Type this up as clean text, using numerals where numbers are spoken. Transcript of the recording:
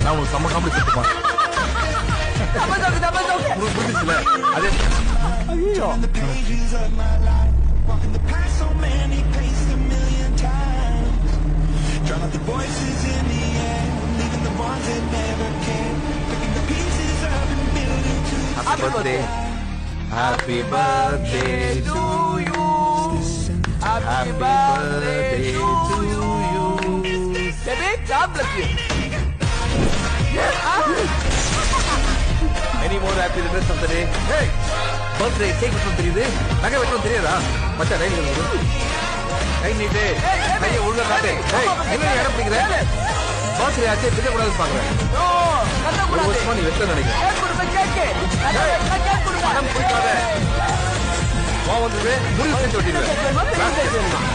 நான் ஒரு செம்ம காமெடி செத்துப்பான். புரிஞ்சுச்சுல அதே. ஐயோ Happy birthday. Happy birthday to you. Happy birthday to you. Baby, God bless you. Many more happy returns of the day. Hey, birthday cake வெட்டணும் தெரியுது, நகை வெட்டணும் தெரியாதா? மச்சான் ரைட் வந்து கை நீட்டு, கையை ஒழுங்கா காட்டு. என்ன இடம் பிடிக்கிற? பர்த்டே ஆச்சே திட்ட கூடாது பாக்குறேன். ஒரு வருஷமா நீ வெட்ட நினைக்கிறேன். பணம் கொடுக்காத. வா வந்து முடிவு செஞ்சு ஓட்டிடுவேன்.